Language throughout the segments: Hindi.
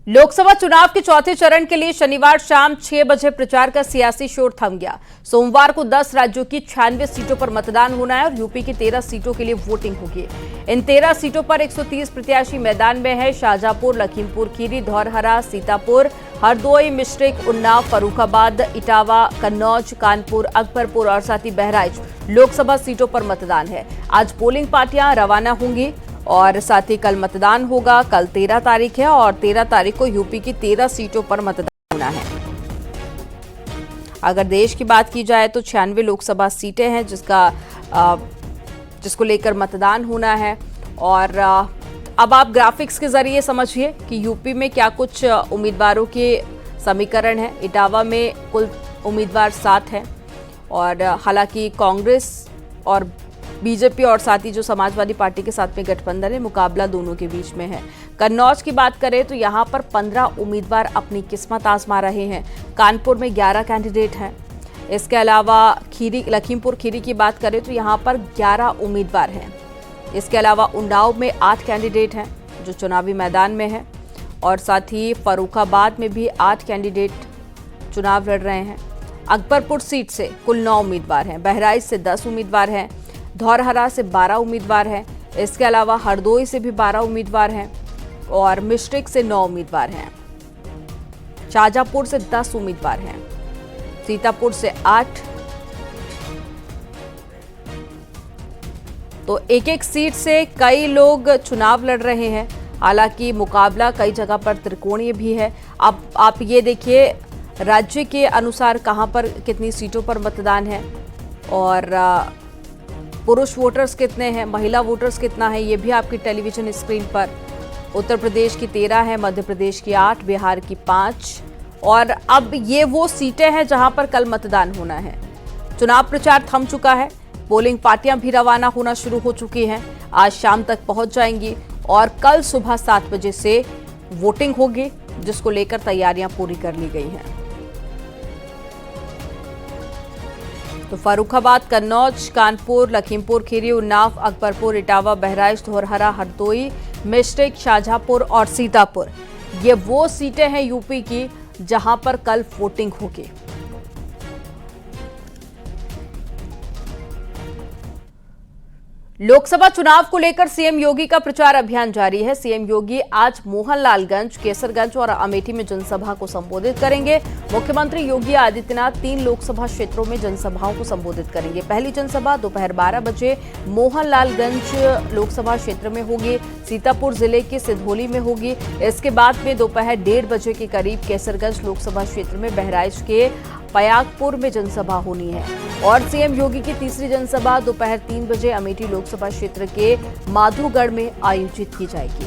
लोकसभा चुनाव के चौथे चरण के लिए शनिवार शाम 6 बजे प्रचार का सियासी शोर थम गया। सोमवार को 10 राज्यों की 96 सीटों पर मतदान होना है और यूपी की 13 सीटों के लिए वोटिंग होगी। इन 13 सीटों पर 130 प्रत्याशी मैदान में है। शाहजहांपुर, लखीमपुर खीरी, धौरहरा, सीतापुर, हरदोई, मिश्रिख, उन्नाव, फर्रुखाबाद, इटावा, कन्नौज, कानपुर, अकबरपुर और साथ ही बहराइच लोकसभा सीटों पर मतदान है। आज पोलिंग पार्टियां रवाना होंगी और साथ ही कल मतदान होगा। कल 13 तारीख है और 13 तारीख को यूपी की 13 सीटों पर मतदान होना है। अगर देश की बात की जाए तो 96 लोकसभा सीटें हैं जिसको लेकर मतदान होना है। और अब आप ग्राफिक्स के जरिए समझिए कि यूपी में क्या कुछ उम्मीदवारों के समीकरण है। इटावा में कुल उम्मीदवार 7 हैं और हालांकि कांग्रेस और बीजेपी और साथ ही जो समाजवादी पार्टी के साथ में गठबंधन है, मुकाबला दोनों के बीच में है। कन्नौज की बात करें तो यहां पर 15 उम्मीदवार अपनी किस्मत आजमा रहे हैं। कानपुर में 11 कैंडिडेट हैं। इसके अलावा लखीमपुर खीरी की बात करें तो यहां पर 11 उम्मीदवार हैं। इसके अलावा उन्नाव में 8 कैंडिडेट हैं जो चुनावी मैदान में हैं और साथ ही फर्रुखाबाद में भी 8 कैंडिडेट चुनाव लड़ रहे हैं। अकबरपुर सीट से कुल 9 उम्मीदवार हैं। बहराइच से 10 उम्मीदवार हैं। धौरहरा से 12 उम्मीदवार हैं। इसके अलावा हरदोई से भी 12 उम्मीदवार हैं और मिश्रिख से 9 उम्मीदवार हैं। शाहजहांपुर से 10 उम्मीदवार हैं। सीतापुर से 8। तो एक एक सीट से कई लोग चुनाव लड़ रहे हैं। हालांकि मुकाबला कई जगह पर त्रिकोणीय भी है। अब आप ये देखिए राज्य के अनुसार कहां पर कितनी सीटों पर मतदान है और पुरुष वोटर्स कितने हैं, महिला वोटर्स कितना है, ये भी आपकी टेलीविजन स्क्रीन पर। उत्तर प्रदेश की 13 है, मध्य प्रदेश की 8, बिहार की 5 और अब ये वो सीटें हैं जहां पर कल मतदान होना है। चुनाव प्रचार थम चुका है। पोलिंग पार्टियां भी रवाना होना शुरू हो चुकी हैं। आज शाम तक पहुंच जाएंगी और कल सुबह 7 बजे से वोटिंग होगी, जिसको लेकर तैयारियां पूरी कर ली गई हैं। तो फर्रुखाबाद, कन्नौज, कानपुर, लखीमपुर खीरी, उन्नाव, अकबरपुर, इटावा, बहराइच, धौरहरा, हरदोई, मिश्रिख, शाहजहांपुर और सीतापुर ये वो सीटें हैं यूपी की जहां पर कल वोटिंग होगी। लोकसभा चुनाव को लेकर सीएम योगी का प्रचार अभियान जारी है। सीएम योगी आज मोहनलालगंज, केसरगंज और अमेठी में जनसभा को संबोधित करेंगे। मुख्यमंत्री योगी आदित्यनाथ 3 लोकसभा क्षेत्रों में जनसभाओं को संबोधित करेंगे। पहली जनसभा दोपहर 12 बजे मोहनलालगंज लोकसभा क्षेत्र में होगी। सीतापुर जिले के सिधौली में होगी। इसके बाद में दोपहर 1:30 बजे के करीब केसरगंज लोकसभा क्षेत्र में बहराइच के पयागपुर में जनसभा होनी है और सीएम योगी की तीसरी जनसभा दोपहर 3 बजे अमेठी लोकसभा क्षेत्र के माधोगढ़ में आयोजित की जाएगी।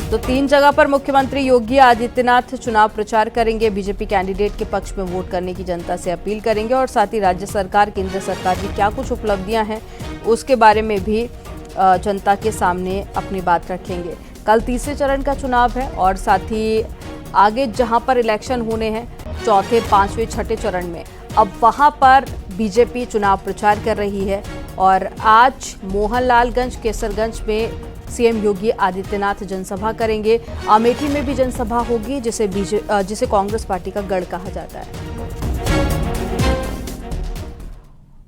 तो 3 जगह पर मुख्यमंत्री योगी आदित्यनाथ चुनाव प्रचार करेंगे। बीजेपी कैंडिडेट के पक्ष में वोट करने की जनता से अपील करेंगे और साथ ही राज्य सरकार, केंद्र सरकार की क्या कुछ उपलब्धियां हैं उसके बारे में भी जनता के सामने अपनी बात रखेंगे। कल तीसरे चरण का चुनाव है और साथ ही आगे जहां पर इलेक्शन होने हैं चौथे, 5वें, 6ठे चरण में, अब वहां पर बीजेपी चुनाव प्रचार कर रही है। और आज मोहनलालगंज, केसरगंज में सीएम योगी आदित्यनाथ जनसभा करेंगे। अमेठी में भी जनसभा होगी जिसे कांग्रेस पार्टी का गढ़ कहा जाता है।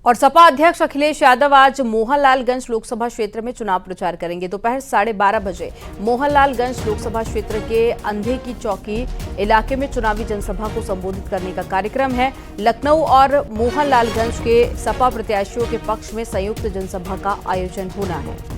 और सपा अध्यक्ष अखिलेश यादव आज मोहनलालगंज लोकसभा क्षेत्र में चुनाव प्रचार करेंगे। दोपहर 12:30 बजे मोहनलालगंज लोकसभा क्षेत्र के अंधे की चौकी इलाके में चुनावी जनसभा को संबोधित करने का कार्यक्रम है। लखनऊ और मोहनलालगंज के सपा प्रत्याशियों के पक्ष में संयुक्त जनसभा का आयोजन होना है।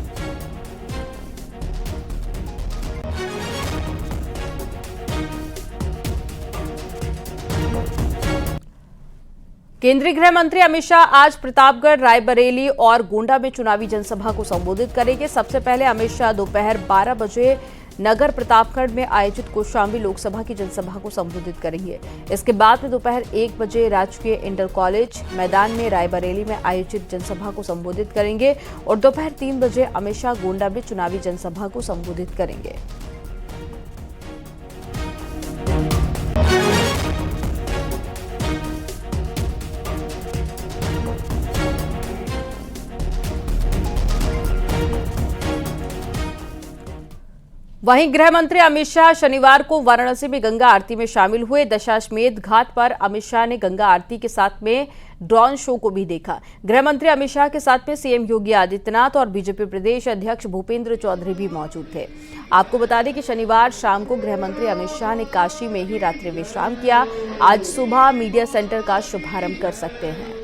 केंद्रीय गृह मंत्री अमित शाह आज प्रतापगढ़, रायबरेली और गोंडा में चुनावी जनसभा को संबोधित करेंगे। सबसे पहले अमित शाह दोपहर 12 बजे नगर प्रतापगढ़ में आयोजित कौशाम्बी लोकसभा की जनसभा को संबोधित करेंगे। इसके बाद में दोपहर 1 बजे राजकीय इंटर कॉलेज मैदान में रायबरेली में आयोजित जनसभा को संबोधित करेंगे और दोपहर 3 बजे अमित शाह गोंडा में चुनावी जनसभा को संबोधित करेंगे। वहीं गृह मंत्री अमित शाह शनिवार को वाराणसी में गंगा आरती में शामिल हुए। दशाश्वमेध घाट पर अमित शाह ने गंगा आरती के साथ में ड्रोन शो को भी देखा। गृह मंत्री अमित शाह के साथ में सीएम योगी आदित्यनाथ और बीजेपी प्रदेश अध्यक्ष भूपेंद्र चौधरी भी मौजूद थे। आपको बता दें कि शनिवार शाम को गृह मंत्री अमित शाह ने काशी में ही रात्रि विश्राम किया। आज सुबह मीडिया सेंटर का शुभारंभ कर सकते हैं।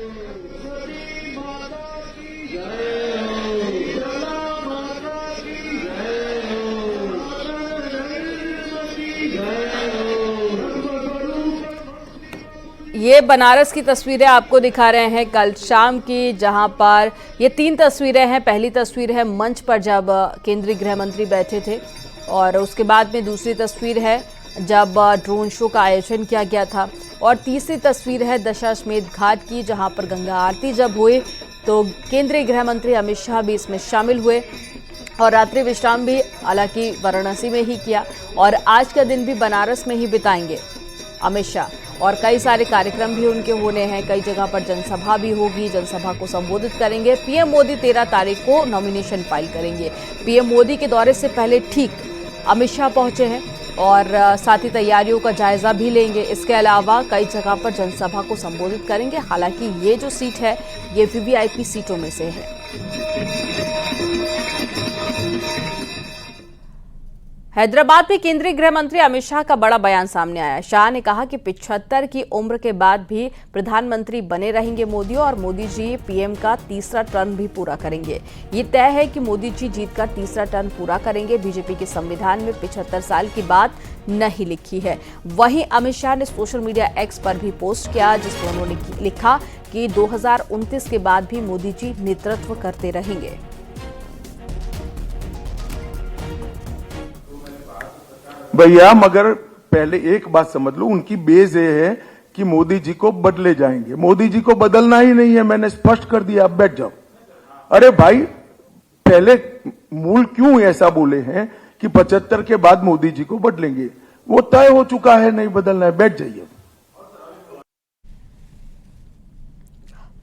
ये बनारस की तस्वीरें आपको दिखा रहे हैं कल शाम की, जहां पर ये 3 तस्वीरें हैं। पहली तस्वीर है मंच पर जब केंद्रीय गृह मंत्री बैठे थे, और उसके बाद में दूसरी तस्वीर है जब ड्रोन शो का आयोजन किया गया था, और तीसरी तस्वीर है दशाश्वमेध घाट की, जहां पर गंगा आरती जब हुई तो केंद्रीय गृह मंत्री अमित शाह भी इसमें शामिल हुए और रात्रि विश्राम भी हालांकि वाराणसी में ही किया। और आज का दिन भी बनारस में ही बिताएंगे अमित शाह, और कई सारे कार्यक्रम भी उनके होने हैं। कई जगह पर जनसभा भी होगी, जनसभा को संबोधित करेंगे। पीएम मोदी 13 तारीख को नॉमिनेशन फाइल करेंगे। पीएम मोदी के दौरे से पहले ठीक अमित शाह पहुंचे हैं और साथ ही तैयारियों का जायजा भी लेंगे। इसके अलावा कई जगह पर जनसभा को संबोधित करेंगे। हालांकि ये जो सीट है ये वीवीआईपी सीटों में से है। हैदराबाद में केंद्रीय गृह मंत्री अमित शाह का बड़ा बयान सामने आया। शाह ने कहा कि 75 की उम्र के बाद भी प्रधानमंत्री बने रहेंगे मोदी, और मोदी जी पीएम का तीसरा टर्म भी पूरा करेंगे। ये तय है कि मोदी जी जीतकर तीसरा टर्म पूरा करेंगे। बीजेपी के संविधान में 75 साल की बात नहीं लिखी है। वहीं अमित शाह ने सोशल मीडिया एक्स पर भी पोस्ट किया, जिसमें उन्होंने लिखा कि 2029 के बाद भी मोदी जी नेतृत्व करते रहेंगे। भैया मगर पहले एक बात समझ लो, उनकी बेस ये है कि मोदी जी को बदले जाएंगे। मोदी जी को बदलना ही नहीं है, मैंने स्पष्ट कर दिया, आप बैठ जाओ। अरे भाई पहले मूल क्यों ऐसा बोले हैं कि 75 के बाद मोदी जी को बदलेंगे? वो तय हो चुका है, नहीं बदलना है, बैठ जाइए।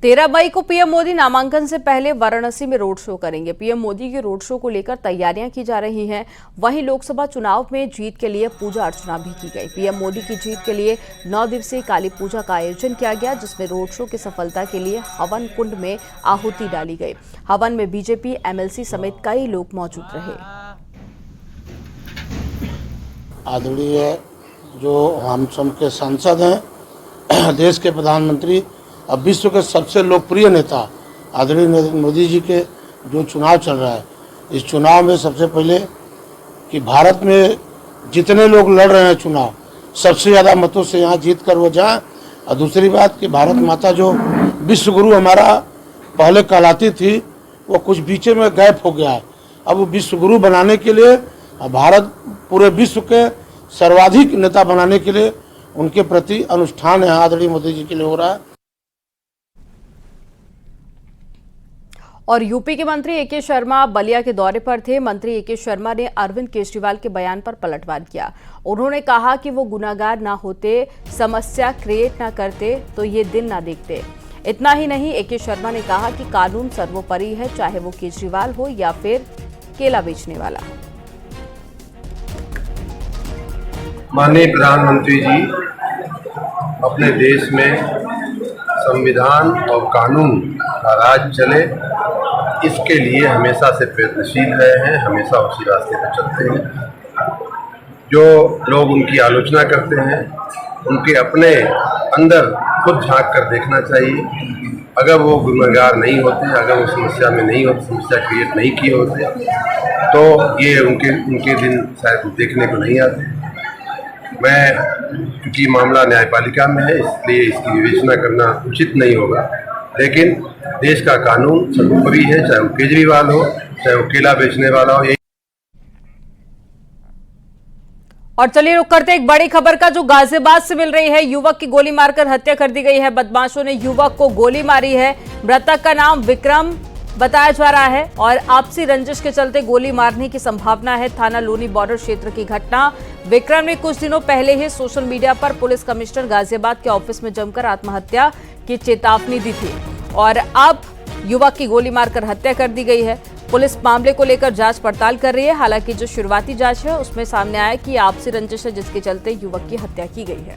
13 मई को पीएम मोदी नामांकन से पहले वाराणसी में रोड शो करेंगे। पीएम मोदी के रोड शो को लेकर तैयारियां की जा रही हैं। वहीं लोकसभा चुनाव में जीत के लिए पूजा अर्चना भी की गई। पीएम मोदी की जीत के लिए 9 दिवसीय काली पूजा का आयोजन किया गया, जिसमें रोड शो की सफलता के लिए हवन कुंड में आहुति डाली गई। हवन में बीजेपी, एमएलसी समेत कई लोग मौजूद रहे। आदरणीय जो हम सब के सांसद हैं, देश के प्रधानमंत्री, अब विश्व के सबसे लोकप्रिय नेता आदरणीय नरेंद्र मोदी जी के जो चुनाव चल रहा है, इस चुनाव में सबसे पहले कि भारत में जितने लोग लड़ रहे हैं चुनाव, सबसे ज़्यादा मतों से यहाँ जीत कर वो जाएं। और दूसरी बात कि भारत माता जो विश्व गुरु हमारा पहले कहलाती थी, वो कुछ बीचे में गैप हो गया है। अब वो विश्व गुरु बनाने के लिए, भारत पूरे विश्व के सर्वाधिक नेता बनाने के लिए उनके प्रति अनुष्ठान यहाँ आदरणीय मोदी जी के लिए हो रहा है। और यूपी के मंत्री एके शर्मा बलिया के दौरे पर थे। मंत्री एके शर्मा ने अरविंद केजरीवाल के बयान पर पलटवार किया। उन्होंने कहा कि वो गुनाहगार ना होते, समस्या क्रिएट ना करते तो ये दिन ना देखते। इतना ही नहीं, एके शर्मा ने कहा कि कानून सर्वोपरि है, चाहे वो केजरीवाल हो या फिर केला बेचने वाला। माननीय प्रधानमंत्री जी अपने देश में संविधान और कानून का राज चले, इसके लिए हमेशा से प्रयत्नशील रहे हैं, हमेशा उसी रास्ते पर चलते हैं। जो लोग उनकी आलोचना करते हैं, उनके अपने अंदर खुद झांक कर देखना चाहिए। अगर वो गुनहगार नहीं होते, अगर वो समस्या में नहीं होते, समस्या क्रिएट नहीं किए होते, तो ये उनके दिन शायद देखने को नहीं आते। मैं क्योंकि मामला न्यायपालिका में है, इसलिए इसकी विवेचना करना उचित नहीं होगा, लेकिन देश का कानून सर्वोपरि है, चाहे वो केजरीवाल हो, चाहे वो केला बेचने वाला हो। और चलिए रुक करते एक बड़ी खबर का, जो गाजियाबाद से मिल रही है। युवक की गोली मारकर हत्या कर दी गई है। बदमाशों ने युवक को गोली मारी है। मृतक का नाम विक्रम बताया जा रहा है और आपसी रंजिश के चलते गोली मारने की संभावना है। थाना लोनी बॉर्डर क्षेत्र की घटना। विक्रम ने कुछ दिनों पहले ही सोशल मीडिया पर पुलिस कमिश्नर गाजियाबाद के ऑफिस में जमकर आत्महत्या की चेतावनी दी थी और अब युवक की गोली मारकर हत्या कर दी गई है। पुलिस मामले को लेकर जांच पड़ताल कर रही है। हालांकि जो शुरुआती जांच है उसमें सामने आया कि आपसी रंजिश है जिसके चलते युवक की हत्या की गई है।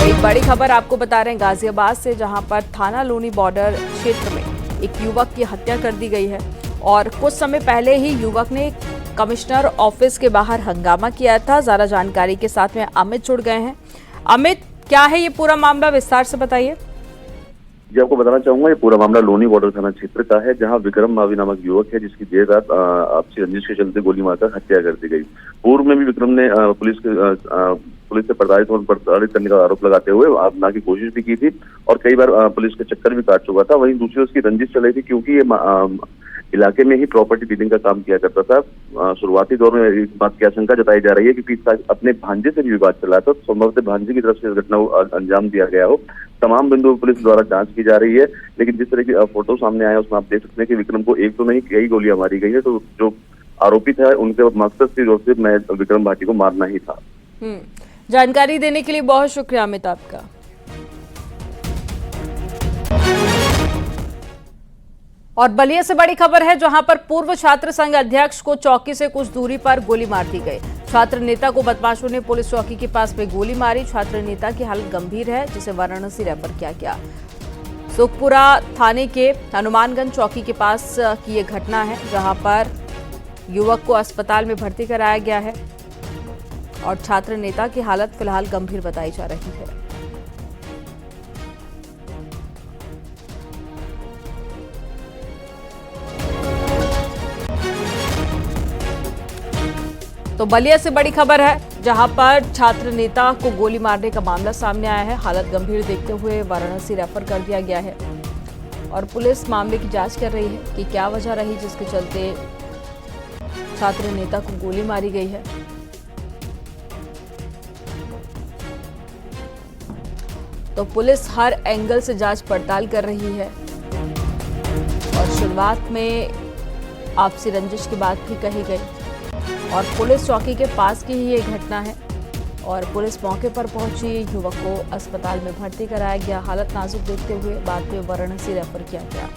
एक बड़ी खबर आपको बता रहे हैं गाजियाबाद से, जहां पर थाना लोनी बॉर्डर क्षेत्र में एक युवक की हत्या कर दी गई है और कुछ समय पहले ही युवक ने कमिश्नर ऑफिस के बाहर हंगामा किया था। ज्यादा जानकारी के साथ में अमित जुड़ गए हैं। अमित, क्या है ये पूरा मामला, विस्तार से बताइए। जी, आपको बताना चाहूंगा ये पूरा मामला लोनी बॉर्डर थाना क्षेत्र का है, जहां विक्रम मावी नामक युवक है जिसकी देर रात आपसी रंजिश के चलते गोली मारकर हत्या कर दी गई। पूर्व में भी विक्रम ने पुलिस से प्रताड़ित करने का आरोप लगाते हुए आत्महत्या की कोशिश भी की थी और कई बार पुलिस के चक्कर भी काट चुका था। वहीं दूसरी उसकी रंजिश चल रही थी क्योंकि ये इलाके में ही प्रॉपर्टी डीलिंग का काम किया करता था। शुरुआती दौर में इस बात की आशंका जताई जा रही है कि अपने भांजे से भी विवाद चला था, संभवतः भांजे की तरफ से इस घटना को अंजाम दिया गया हो। तमाम बिंदुओं पुलिस द्वारा जांच की जा रही है, लेकिन जिस तरह की फोटो सामने आया उसमें आप देख सकते हैं कि विक्रम को एक तो नहीं कई गोलियां मारी गई है। तो जो आरोपित है उनके मकसद सिर्फ मैं विक्रम भाटी को मारना ही था। जानकारी देने के लिए बहुत शुक्रिया अमित आपका। और बलिया से बड़ी खबर है, जहां पर पूर्व छात्र संघ अध्यक्ष को चौकी से कुछ दूरी पर गोली मार दी गई। छात्र नेता को बदमाशों ने पुलिस चौकी के पास में गोली मारी। छात्र नेता की हालत गंभीर है, जिसे वाराणसी रेफर किया गया। सुखपुरा थाने के हनुमानगंज चौकी के पास की ये घटना है, जहां पर युवक को अस्पताल में भर्ती कराया गया है और छात्र नेता की हालत फिलहाल गंभीर बताई जा रही है। तो बलिया से बड़ी खबर है, जहां पर छात्र नेता को गोली मारने का मामला सामने आया है। हालत गंभीर देखते हुए वाराणसी रेफर कर दिया गया है और पुलिस मामले की जांच कर रही है कि क्या वजह रही जिसके चलते छात्र नेता को गोली मारी गई है। तो पुलिस हर एंगल से जांच पड़ताल कर रही है और शुरुआत में आपसी रंजिश की बात भी कही गई और पुलिस चौकी के पास की ही ये घटना है और पुलिस मौके पर पहुंची, युवक को अस्पताल में भर्ती कराया गया। हालत नाजुक देखते हुए बाद में वाराणसी रेफर किया गया।